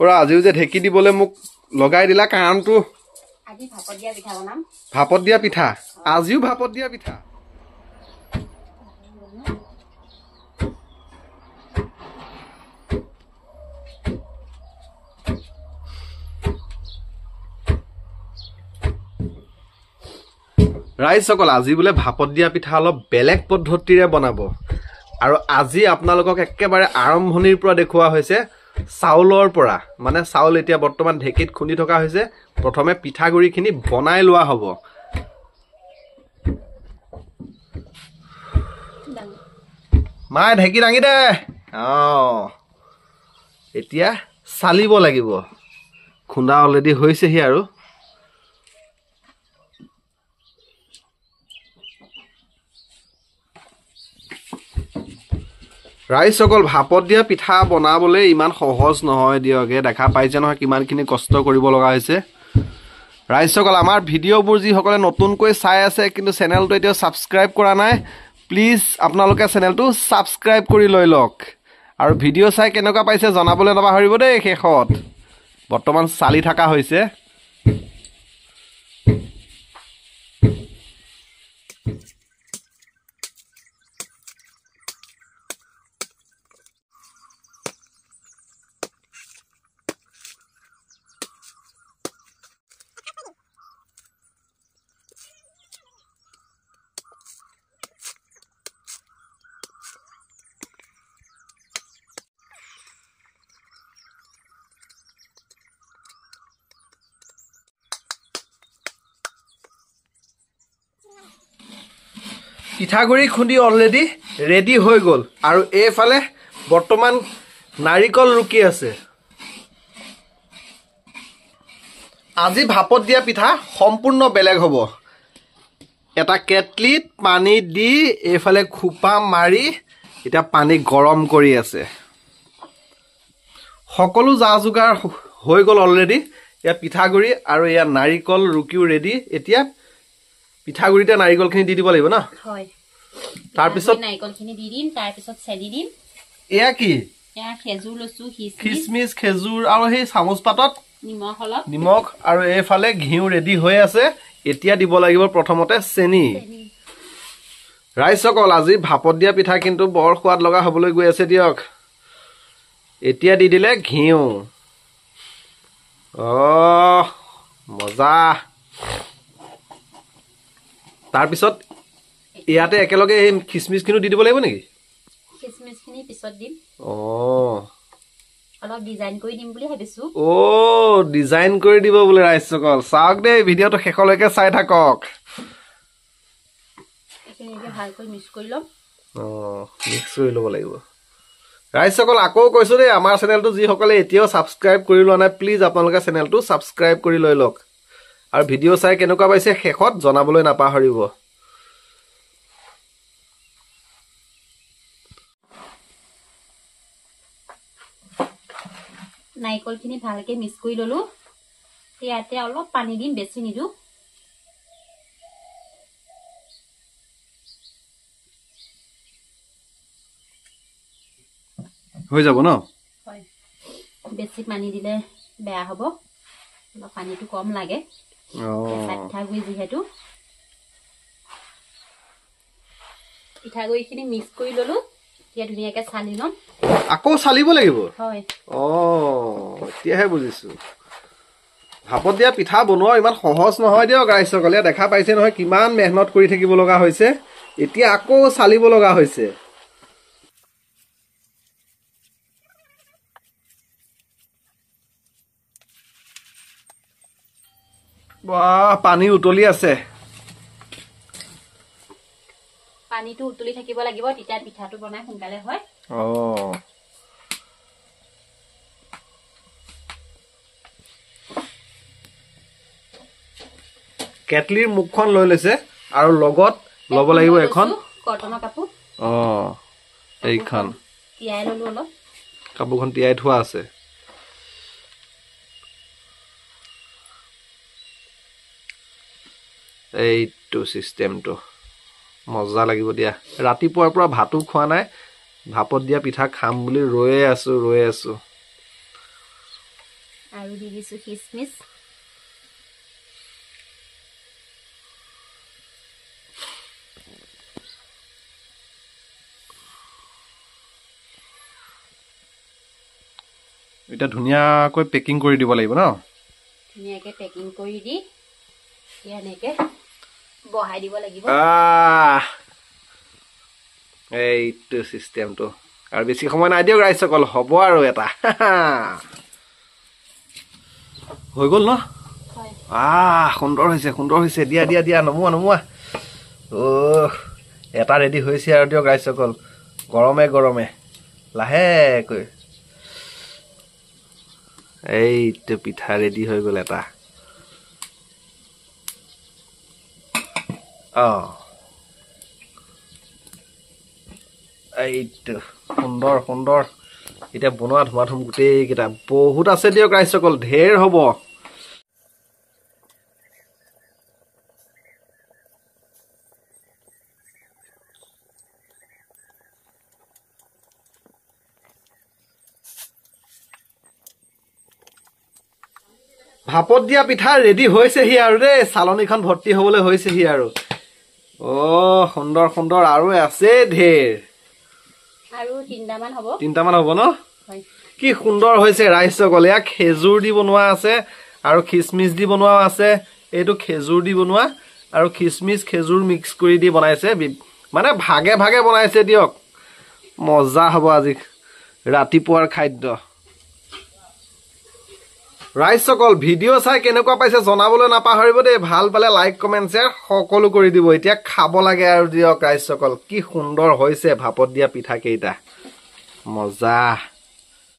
ওৰা আজিও যে ঢেকি দিবলে মোক লগাই দিলা কাৰণটো আজি ভাপত দিয়া পিঠা বনাম ভাপত দিয়া পিঠা আজিও ভাপত দিয়া পিঠা ৰাইজ সকল আজি বোলে ভাপত দিয়া পিঠা অলপ বেলেগ পদ্ধতিৰে বনাব আৰু আজি আপোনালোকক একেবাৰে আৰম্ভণিৰ পৰা দেখুৱা হৈছে চাউলৰ পৰা মানে চাউল এতিয়া বৰ্তমান ঢেকিত খুন্দি থকা হৈছে প্ৰথমে পিঠাগুৰিখিনি বনাই লোৱা হ'ব মাই ঢেকি দাঙি দে এতিয়া চালিব লাগিব খুন্দা অলৰেডি হৈছেহি আৰু ৰাইজ সকল ভাপত দিয়া পিঠা বনাবলৈ ইমান সহজ নহয় দিয়কে দেখা পাইছে নহয় কিমানখিনি কষ্ট কৰিব লগা হৈছে ৰাইজ সকল আমাৰ ভিডিঅ'বোৰ যিসকলে নতুনকৈ চাই আছে কিন্তু চেনেলটো এতিয়া ছাবস্ক্ৰাইব কৰা নাই প্লিজ আপোনালোকে চেনেলটো ছাবস্ক্ৰাইব কৰি লৈ লওক আৰু ভিডিঅ' চাই কেনেকুৱা পাইছে জনাবলৈ নাপাহৰিব দেই শেষত বৰ্তমান চালি থকা হৈছে পিঠাগুৰি খুন্দি অলৰেডি ৰেডি হৈ গ'ল আৰু এইফালে বৰ্তমান নাৰিকল ৰুকি আছে আজি ভাপত দিয়া পিঠা সম্পূৰ্ণ বেলেগ হ'ব এটা কেটলিত পানী দি এইফালে খুপা মাৰি এটা পানী গৰম কৰি আছে সকলো যা যোগাৰ হৈ গ'ল অলৰেডি ইয়া পিঠাগুৰি আৰু ইয়া নাৰিকল ৰুকিও ৰেডি এতিয়া পিঠাগুৰিতে নাৰিকলখিনি দি দিব লাগিব না হয় তাৰ পিছত নাৰিকলখিনি দি দিম তাৰ পিছত চেনি দিম এয়া কি এয়া খেজুৰ লসু খিচমিচ খেজুৰ আৰু সেই চামুচ পাতত নিমখ আৰু এইফালে ঘিউ ৰেডি হৈ আছে এতিয়া দিব লাগিব প্ৰথমতে চেনি ৰাইজ সকল আজি ভাপত দিয়া পিঠা কিন্তু বৰ সোৱাদ লগা হ'বলৈ গৈ আছে দিয়ক এতিয়া দি দিলে ঘিউ মজা তাৰ পিছত ইয়াতে একেলগে এই খিচমিচখিনি দি দিব লাগিব নেকি খিচমিচখিনি পিছত দিম অলপ ডিজাইন কৰি দিম বুলি ভাবিছো ডিজাইন কৰি দিব বোলে ৰাইজ সকল চাওক দেই ভিডিঅ'টো শেষলৈকে চাই থাকক একেলগে ভালকৈ মিক্স কৰি লম মিক্স কৰি ল'ব লাগিব ৰাইজ সকল আকৌ কৈছো দেই আমাৰ চেনেলটো যিসকলে এতিয়াও ছাবস্ক্ৰাইব কৰি লোৱা নাই প্লিজ আপোনালোকে চেনেলটো ছাবস্ক্ৰাইব কৰি লৈ লওক আৰু ভিডিঅ' চাই কেনেকুৱা পাইছে শেষত জনাবলৈ নাপাহৰিব নাৰিকলখিনি ভালকে মিক্স কৰি ললো ইয়াতে অলপ পানী দিম বেছি নিদু হৈ যাব ন হয় বেছি পানী দিলে বেয়া হ'ব অলপ পানীটো কম লাগে পিঠাগুৰি যিহেতু পিঠাগুৰিখিনি মিক্স কৰি ললো এতিয়া ধুনীয়াকে চালি লম আকৌ চালিব লাগিব হয় এতিয়াহে বুজিছো ভাপত দিয়া পিঠা বনোৱা ইমান সহজ নহয় দিয়ক ৰাইজ সকলে দেখা পাইছে নহয় কিমান মেহনত কৰি থাকিব লগা হৈছে এতিয়া আকৌ চালিব লগা হৈছে পানী উতলি আছে পানীটো উতলি থাকিব লাগিব তেতিয়া পিঠাটো বনাই সোনকালে হয় কেটলিৰ মুখখন লৈ লৈছে আৰু লগত ল'ব লাগিব এখন কটনৰ কাপোৰ এইখন তিয়াই ললো অলপ কাপোৰখন তিয়াই থোৱা আছে এইটো সিস্টেমটো মজা লাগিব দিয়া ৰাতিপুৱাৰ পৰা ভাতো খোৱা নাই ভাপত দিয়া পিঠা খাম বুলি ৰৈ আছো আৰু দি দিছো কিচমিচ এটা ধুনীয়াকৈ পেকিং কৰি দিব লাগিব ন ধুনীয়াকৈ পেকিং কৰি দি ইয়ানেকে বহাই দিব লাগিব এইটো সিস্টেমটো আৰু বেছি সময় নাই দিয়ক ৰাইজসকল হ'ব আৰু এটা হৈ গ'ল ন সুন্দৰ হৈছে দিয়া দিয়া দিয়া নমোৱা এটা ৰেডি হৈছে আৰু দিয়ক ৰাইজসকল গৰমে গৰমে লাহেকৈ এইটো পিঠা ৰেডি হৈ গ'ল এটা এইটো সুন্দৰ এতিয়া বনোৱা ধুমাধুম গোটেইকেইটা বহুত আছে দিয়ক ৰাইজসকল ঢেৰ হ'ব ভাপত দিয়া পিঠা ৰেডি হৈছেহি আৰু দেই চালনীখন ভৰ্তি হ'বলৈ হৈছেহি আৰু সুন্দৰ আৰু আছে ঢেৰ আৰু তিনটামান হ'ব ন কি সুন্দৰ হৈছে ৰাইজসকল এয়া খেজুৰ দি বনোৱা আছে আৰু খিচমিচ দি বনোৱা আছে এইটো খেজুৰ দি বনোৱা আৰু খিচমিচ খেজুৰ মিক্স কৰি দি বনাইছে মানে ভাগে ভাগে বনাইছে দিয়ক মজা হ'ব আজি ৰাতিপুৱাৰ খাদ্য ৰাইজসকল ভিডিঅ' চাই কেনেকুৱা পাইছে জনাবলৈ নাপাহৰিব দেই ভাল পালে লাইক কমেণ্ট শ্বেয়াৰ সকলো কৰি দিব এতিয়া খাব লাগে আৰু দিয়ক ৰাইজসকল কি সুন্দৰ হৈছে ভাপত দিয়া পিঠা কেইটা মজা